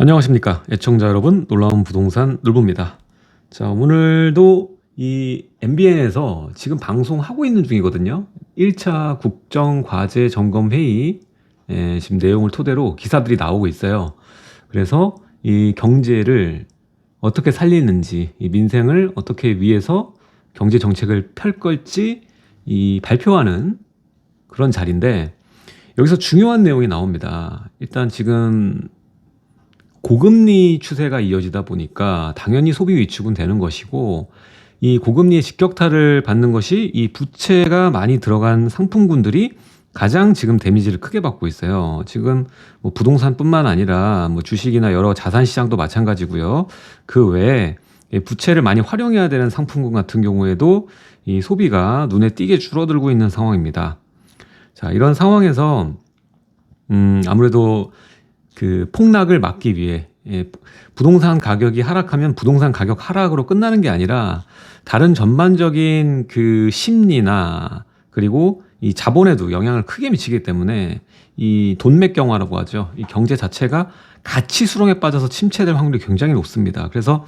안녕하십니까 애청자 여러분, 놀라운 부동산 놀부입니다. 자, 오늘도 이 MBN에서 지금 방송하고 있는 중이거든요. 1차 국정과제점검회의 지금 내용을 토대로 기사들이 나오고 있어요. 그래서 이 경제를 어떻게 살리는지, 이 민생을 어떻게 위해서 경제 정책을 펼 걸지 이 발표하는 그런 자리인데, 여기서 중요한 내용이 나옵니다. 일단 지금 고금리 추세가 이어지다 보니까 당연히 소비 위축은 되는 것이고, 이 고금리의 직격탄을 받는 것이 이 부채가 많이 들어간 상품군들이 가장 지금 데미지를 크게 받고 있어요. 지금 뭐 부동산뿐만 아니라 뭐 주식이나 여러 자산 시장도 마찬가지고요. 그 외에 이 부채를 많이 활용해야 되는 상품군 같은 경우에도 이 소비가 눈에 띄게 줄어들고 있는 상황입니다. 자, 이런 상황에서 아무래도 그 폭락을 막기 위해, 부동산 가격이 하락하면 부동산 가격 하락으로 끝나는 게 아니라 다른 전반적인 그 심리나 그리고 이 자본에도 영향을 크게 미치기 때문에 이 돈맥경화라고 하죠. 이 경제 자체가 가치 수렁에 빠져서 침체될 확률이 굉장히 높습니다. 그래서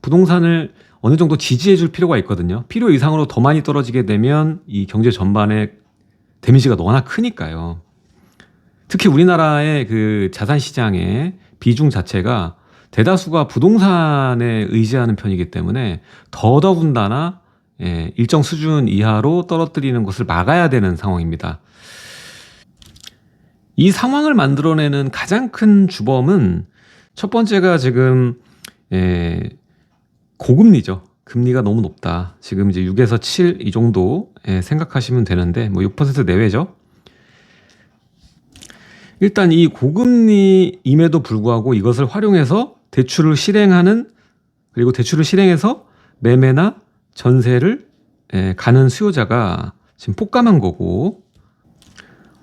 부동산을 어느 정도 지지해 줄 필요가 있거든요. 필요 이상으로 더 많이 떨어지게 되면 이 경제 전반에 데미지가 너무나 크니까요. 특히 우리나라의 그 자산 시장의 비중 자체가 대다수가 부동산에 의지하는 편이기 때문에 더더군다나 일정 수준 이하로 떨어뜨리는 것을 막아야 되는 상황입니다. 이 상황을 만들어내는 가장 큰 주범은 첫 번째가 지금 고금리죠. 금리가 너무 높다. 지금 이제 6에서 7 이 정도 생각하시면 되는데, 뭐 6% 내외죠. 일단 이 고금리임에도 불구하고 이것을 활용해서 대출을 실행하는, 그리고 대출을 실행해서 매매나 전세를 가는 수요자가 지금 폭감한 거고,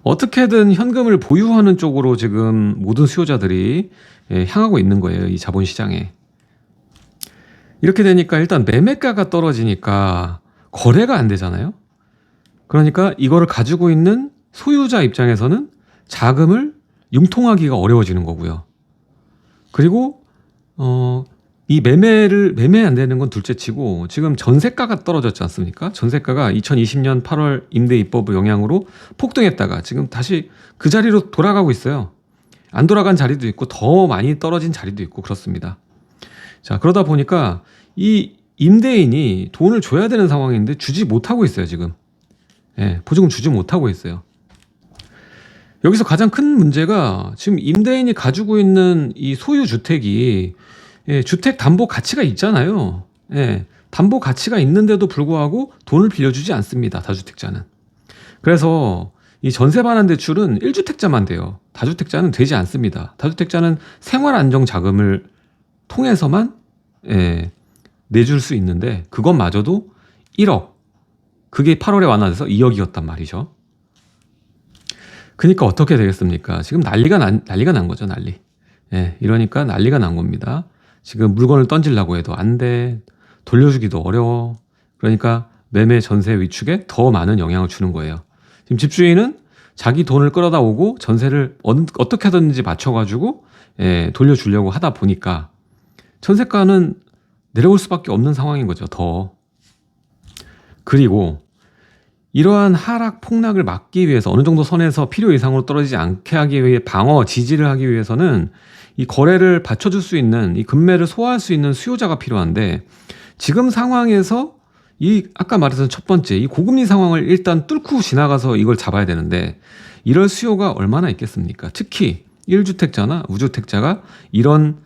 어떻게든 현금을 보유하는 쪽으로 지금 모든 수요자들이 향하고 있는 거예요. 이 자본시장에. 이렇게 되니까 일단 매매가가 떨어지니까 거래가 안 되잖아요. 그러니까 이거를 가지고 있는 소유자 입장에서는 자금을 융통하기가 어려워지는 거고요. 그리고 이 매매 안 되는 건 둘째치고, 지금 전세가가 떨어졌지 않습니까? 전세가가 2020년 8월 임대 입법 영향으로 폭등했다가 지금 다시 그 자리로 돌아가고 있어요. 안 돌아간 자리도 있고 더 많이 떨어진 자리도 있고 그렇습니다. 자, 그러다 보니까 이 임대인이 돈을 줘야 되는 상황인데 주지 못하고 있어요, 지금. 보증금 주지 못하고 있어요. 여기서 가장 큰 문제가, 지금 임대인이 가지고 있는 이 소유 주택이 주택 담보 가치가 있잖아요. 담보 가치가 있는데도 불구하고 돈을 빌려주지 않습니다, 다주택자는. 그래서 이 전세 반환 대출은 1주택자만 돼요. 다주택자는 되지 않습니다. 다주택자는 생활 안정 자금을 통해서만 내줄 수 있는데, 그것마저도 1억, 그게 8월에 완화돼서 2억이었단 말이죠. 그러니까 어떻게 되겠습니까? 지금 난리가 난 거죠, 난리. 이러니까 난리가 난 겁니다. 지금 물건을 던지려고 해도 안 돼. 돌려주기도 어려워. 그러니까 매매 전세 위축에 더 많은 영향을 주는 거예요. 지금 집주인은 자기 돈을 끌어다 오고 전세를 어떻게 하든지 맞춰가지고 돌려주려고 하다 보니까 전세가는 내려올 수밖에 없는 상황인 거죠, 더. 그리고 이러한 하락 폭락을 막기 위해서 어느 정도 선에서 필요 이상으로 떨어지지 않게 하기 위해 지지를 하기 위해서는 이 거래를 받쳐줄 수 있는, 이 금매를 소화할 수 있는 수요자가 필요한데, 지금 상황에서 이 아까 말했던 첫 번째 이 고금리 상황을 일단 뚫고 지나가서 이걸 잡아야 되는데, 이럴 수요가 얼마나 있겠습니까? 특히 1주택자나 우주택자가 이런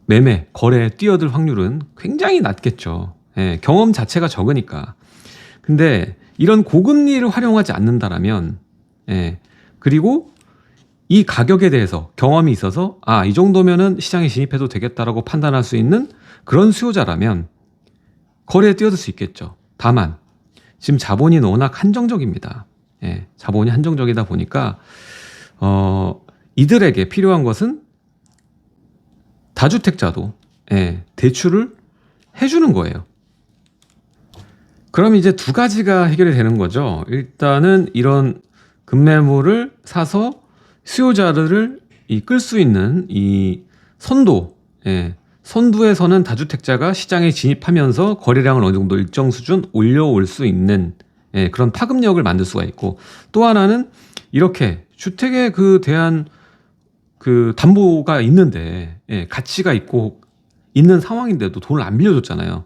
매매, 거래에 뛰어들 확률은 굉장히 낮겠죠. 경험 자체가 적으니까. 근데 이런 고금리를 활용하지 않는다라면, 그리고 이 가격에 대해서 경험이 있어서 이 정도면은 시장에 진입해도 되겠다라고 판단할 수 있는 그런 수요자라면 거래에 뛰어들 수 있겠죠. 다만 지금 자본이 워낙 한정적입니다. 자본이 한정적이다 보니까 이들에게 필요한 것은 다주택자도 대출을 해주는 거예요. 그럼 이제 두 가지가 해결이 되는 거죠. 일단은 이런 급매물을 사서 수요자들을 끌 수 있는 이 선도, 예, 선두에서는 다주택자가 시장에 진입하면서 거래량을 어느 정도 일정 수준 올려올 수 있는, 예, 그런 파급력을 만들 수가 있고, 또 하나는 이렇게 주택에 대한 담보가 있는데, 예, 가치가 있고 있는 상황인데도 돈을 안 빌려줬잖아요.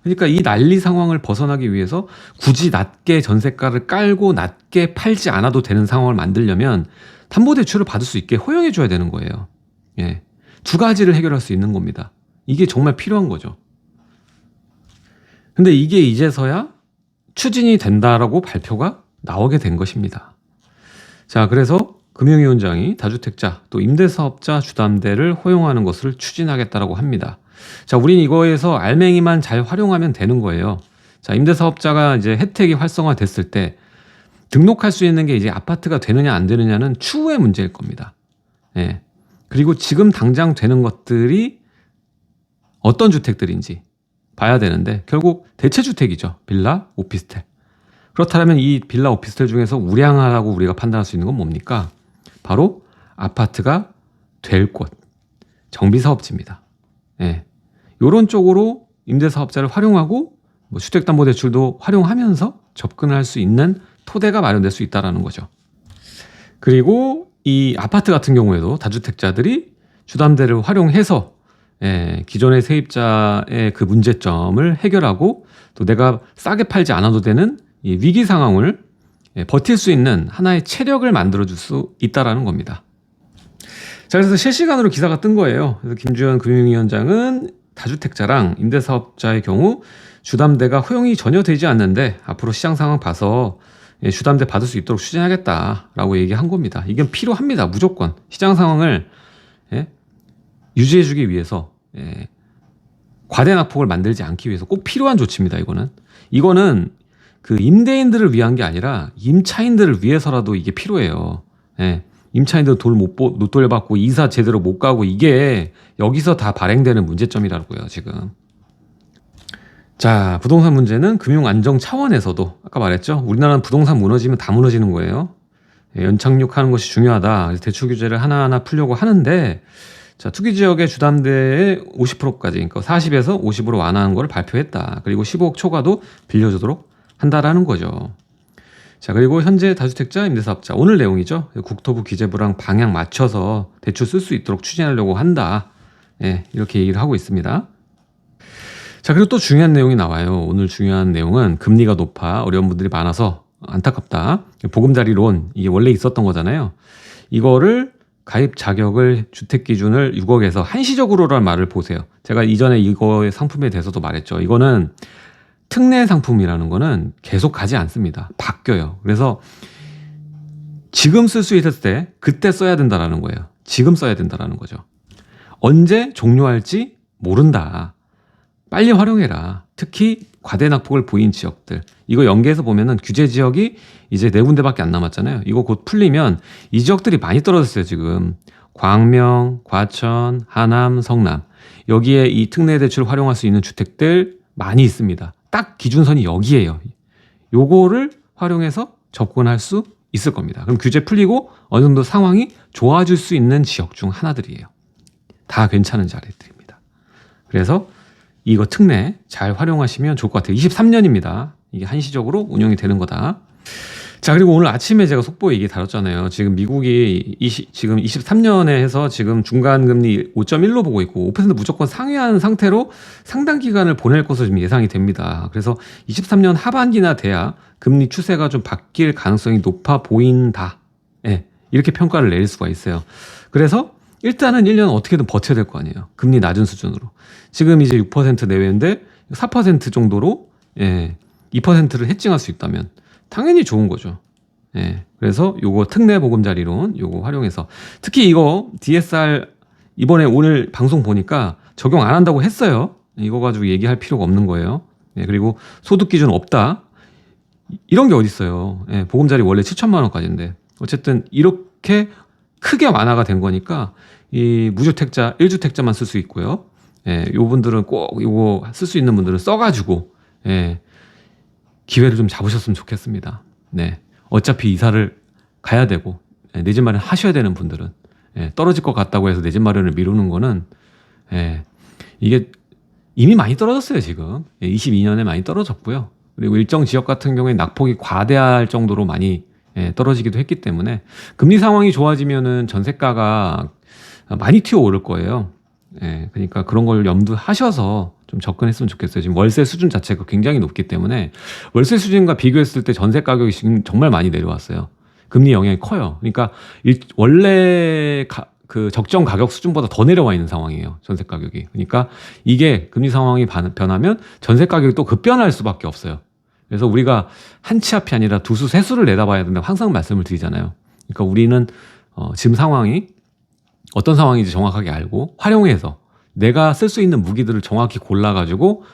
그러니까 이 난리 상황을 벗어나기 위해서 굳이 낮게 전세가를 깔고 낮게 팔지 않아도 되는 상황을 만들려면 담보대출을 받을 수 있게 허용해 줘야 되는 거예요. 예. 두 가지를 해결할 수 있는 겁니다. 이게 정말 필요한 거죠. 근데 이게 이제서야 추진이 된다라고 발표가 나오게 된 것입니다. 자, 그래서 금융위원장이 다주택자 또 임대사업자 주담대를 허용하는 것을 추진하겠다라고 합니다. 자, 우린 이거에서 알맹이만 잘 활용하면 되는 거예요. 자, 임대사업자가 이제 혜택이 활성화됐을 때 등록할 수 있는 게 이제 아파트가 되느냐 안 되느냐는 추후의 문제일 겁니다. 예. 그리고 지금 당장 되는 것들이 어떤 주택들인지 봐야 되는데 결국 대체주택이죠. 빌라, 오피스텔. 그렇다면 이 빌라, 오피스텔 중에서 우량하다고 우리가 판단할 수 있는 건 뭡니까? 바로 아파트가 될 곳, 정비사업지입니다. 예. 요런 쪽으로 임대사업자를 활용하고 주택담보대출도 활용하면서 접근할 수 있는 토대가 마련될 수 있다는 거죠. 그리고 이 아파트 같은 경우에도 다주택자들이 주담대를 활용해서, 예, 기존의 세입자의 그 문제점을 해결하고 또 내가 싸게 팔지 않아도 되는 이 위기 상황을, 예, 버틸 수 있는 하나의 체력을 만들어줄 수 있다는 겁니다. 자, 그래서 실시간으로 기사가 뜬 거예요. 그래서 김주현 금융위원장은 다주택자랑 임대사업자의 경우 주담대가 허용이 전혀 되지 않는데 앞으로 시장 상황 봐서, 예, 주담대 받을 수 있도록 추진하겠다라고 얘기한 겁니다. 이건 필요합니다. 무조건 시장 상황을, 예, 유지해주기 위해서, 예, 과대 낙폭을 만들지 않기 위해서 꼭 필요한 조치입니다. 이거는 그 임대인들을 위한 게 아니라 임차인들을 위해서라도 이게 필요해요. 예. 임차인들 돈 못 돌려받고 이사 제대로 못 가고 이게 여기서 다 발행되는 문제점이라고요, 지금. 자, 부동산 문제는 금융 안정 차원에서도 아까 말했죠. 우리나라는 부동산 무너지면 다 무너지는 거예요. 예, 연착륙하는 것이 중요하다. 그래서 대출 규제를 하나하나 풀려고 하는데, 자, 투기 지역의 주담대의 50%까지, 그러니까 40에서 50으로 완화한 걸 발표했다. 그리고 15억 초과도 빌려주도록 한다라는 거죠. 자, 그리고 현재 다주택자, 임대사업자, 오늘 내용이죠. 국토부 기재부랑 방향 맞춰서 대출 쓸 수 있도록 추진하려고 한다. 예, 이렇게 얘기를 하고 있습니다. 자, 그리고 또 중요한 내용이 나와요. 오늘 중요한 내용은 금리가 높아 어려운 분들이 많아서 안타깝다. 보금자리론, 이게 원래 있었던 거잖아요. 이거를 가입 자격을 주택 기준을 6억에서 한시적으로라는 말을 보세요. 제가 이전에 이거의 상품에 대해서도 말했죠. 이거는 특례 상품이라는 거는 계속 가지 않습니다. 바뀌어요. 그래서 지금 쓸 수 있을 때 그때 써야 된다라는 거예요. 지금 써야 된다라는 거죠. 언제 종료할지 모른다. 빨리 활용해라. 특히 과대 낙폭을 보인 지역들. 이거 연계해서 보면은 규제 지역이 이제 4군데밖에 안 남았잖아요. 이거 곧 풀리면 이 지역들이 많이 떨어졌어요, 지금. 광명, 과천, 하남, 성남. 여기에 이 특례 대출을 활용할 수 있는 주택들 많이 있습니다. 딱 기준선이 여기에요. 요거를 활용해서 접근할 수 있을 겁니다. 그럼 규제 풀리고 어느 정도 상황이 좋아질 수 있는 지역 중 하나들이에요. 다 괜찮은 자리들입니다. 그래서 이거 특례 잘 활용하시면 좋을 것 같아요. 23년입니다. 이게 한시적으로 운영이 되는 거다. 자, 그리고 오늘 아침에 제가 속보에 얘기 다뤘잖아요. 지금 미국이 지금 23년에 해서 지금 중간금리 5.1로 보고 있고 5% 무조건 상회한 상태로 상당 기간을 보낼 것으로 지금 예상이 됩니다. 그래서 23년 하반기나 돼야 금리 추세가 좀 바뀔 가능성이 높아 보인다. 예, 이렇게 평가를 내릴 수가 있어요. 그래서 일단은 1년 어떻게든 버텨야 될 거 아니에요. 금리 낮은 수준으로. 지금 이제 6% 내외인데 4% 정도로, 예, 2%를 해칭할 수 있다면 당연히 좋은 거죠. 예. 그래서 요거 특례 보금자리론 요거 활용해서 특히 이거 DSR 이번에 오늘 방송 보니까 적용 안 한다고 했어요. 이거 가지고 얘기할 필요가 없는 거예요. 예. 그리고 소득 기준 없다. 이런 게 어디 있어요. 예. 보금자리 원래 7천만 원까지인데 어쨌든 이렇게 크게 완화가 된 거니까 이 무주택자, 1주택자만 쓸 수 있고요. 예. 요 분들은 꼭 요거 쓸 수 있는 분들은 써가지고, 예, 기회를 좀 잡으셨으면 좋겠습니다. 네. 어차피 이사를 가야 되고, 내 집 마련 하셔야 되는 분들은, 떨어질 것 같다고 해서 내 집 마련을 미루는 거는 이게 이미 많이 떨어졌어요. 지금 22년에 많이 떨어졌고요. 그리고 일정 지역 같은 경우에 낙폭이 과대할 정도로 많이 떨어지기도 했기 때문에 금리 상황이 좋아지면은 전세가가 많이 튀어오를 거예요. 그러니까 그런 걸 염두하셔서 좀 접근했으면 좋겠어요. 지금 월세 수준 자체가 굉장히 높기 때문에 월세 수준과 비교했을 때 전세 가격이 지금 정말 많이 내려왔어요. 금리 영향이 커요. 그러니까 원래 그 적정 가격 수준보다 더 내려와 있는 상황이에요. 전세 가격이. 그러니까 이게 금리 상황이 변하면 전세 가격이 또 급변할 수밖에 없어요. 그래서 우리가 한 치 앞이 아니라 두 수, 세 수를 내다봐야 된다고 항상 말씀을 드리잖아요. 그러니까 우리는 지금 상황이 어떤 상황인지 정확하게 알고 활용해서 내가 쓸 수 있는 무기들을 정확히 골라가지고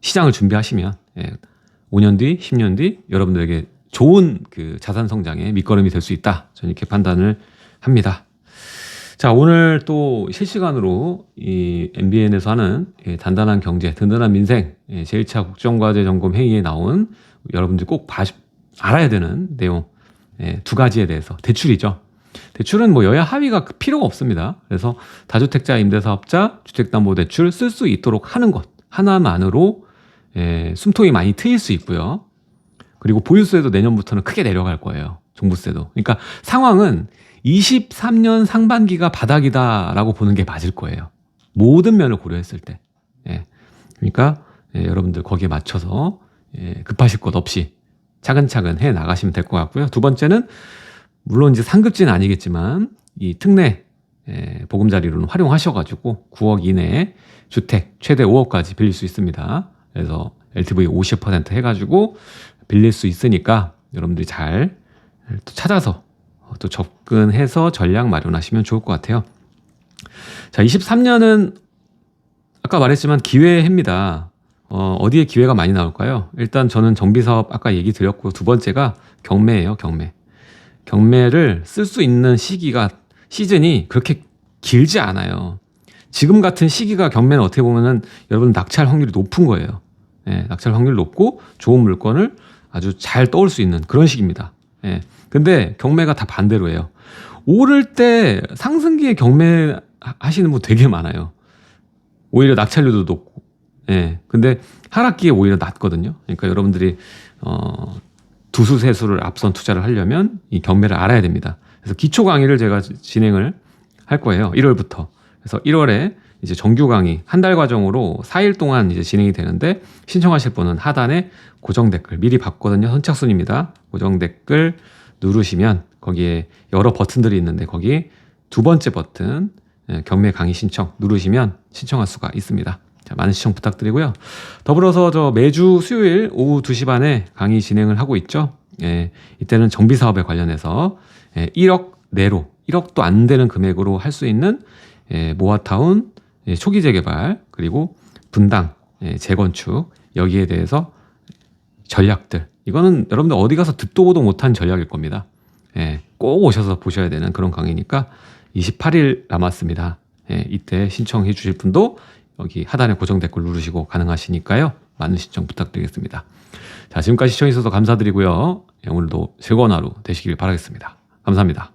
시장을 준비하시면 5년 뒤, 10년 뒤 여러분들에게 좋은 그 자산 성장의 밑거름이 될 수 있다. 저는 이렇게 판단을 합니다. 자, 오늘 또 실시간으로 이 MBN에서 하는 단단한 경제, 든든한 민생 제1차 국정과제 점검 회의에 나온 여러분들 꼭 알아야 되는 내용 두 가지에 대해서 대출이죠. 대출은 뭐 여야 합의가 필요가 없습니다. 그래서 다주택자 임대사업자 주택담보대출 쓸 수 있도록 하는 것 하나만으로 숨통이 많이 트일 수 있고요. 그리고 보유세도 내년부터는 크게 내려갈 거예요. 종부세도. 그러니까 상황은 23년 상반기가 바닥이다라고 보는 게 맞을 거예요. 모든 면을 고려했을 때. 그러니까 여러분들 거기에 맞춰서 급하실 것 없이 차근차근 해 나가시면 될 것 같고요. 두 번째는 물론 이제 상급지는 아니겠지만 이 특례 보금자리로는 활용하셔가지고 9억 이내에 주택 최대 5억까지 빌릴 수 있습니다. 그래서 LTV 50% 해가지고 빌릴 수 있으니까 여러분들이 잘 또 찾아서 또 접근해서 전략 마련하시면 좋을 것 같아요. 자, 23년은 아까 말했지만 기회의 해입니다. 어디에 기회가 많이 나올까요? 일단 저는 정비사업 아까 얘기 드렸고 두 번째가 경매예요. 경매를 쓸 수 있는 시즌이 그렇게 길지 않아요. 지금 같은 시기가 경매는 어떻게 보면은 여러분 낙찰 확률이 높은 거예요. 낙찰 확률이 높고 좋은 물건을 아주 잘 떠올 수 있는 그런 시기입니다. 근데 경매가 다 반대로예요. 오를 때 상승기에 경매 하시는 분 되게 많아요. 오히려 낙찰률도 높고. 근데 하락기에 오히려 낮거든요. 그러니까 여러분들이 두수 세수를 앞선 투자를 하려면 이 경매를 알아야 됩니다. 그래서 기초 강의를 제가 진행을 할 거예요. 1월부터. 그래서 1월에 이제 정규 강의 한 달 과정으로 4일 동안 이제 진행이 되는데 신청하실 분은 하단에 고정 댓글 미리 봤거든요. 선착순입니다. 고정 댓글 누르시면 거기에 여러 버튼들이 있는데 거기 두 번째 버튼 경매 강의 신청 누르시면 신청할 수가 있습니다. 자, 많은 시청 부탁드리고요. 더불어서 저 매주 수요일 오후 2시 반에 강의 진행을 하고 있죠. 이때는 정비사업에 관련해서 1억 내로 1억도 안 되는 금액으로 할 수 있는 모아타운 초기 재개발 그리고 분당 재건축 여기에 대해서 전략들 이거는 여러분들 어디 가서 듣도 보도 못한 전략일 겁니다. 꼭 오셔서 보셔야 되는 그런 강의니까 28일 남았습니다. 이때 신청해 주실 분도 여기 하단에 고정 댓글 누르시고 가능하시니까요. 많은 신청 부탁드리겠습니다. 자, 지금까지 시청해 주셔서 감사드리고요. 오늘도 즐거운 하루 되시길 바라겠습니다. 감사합니다.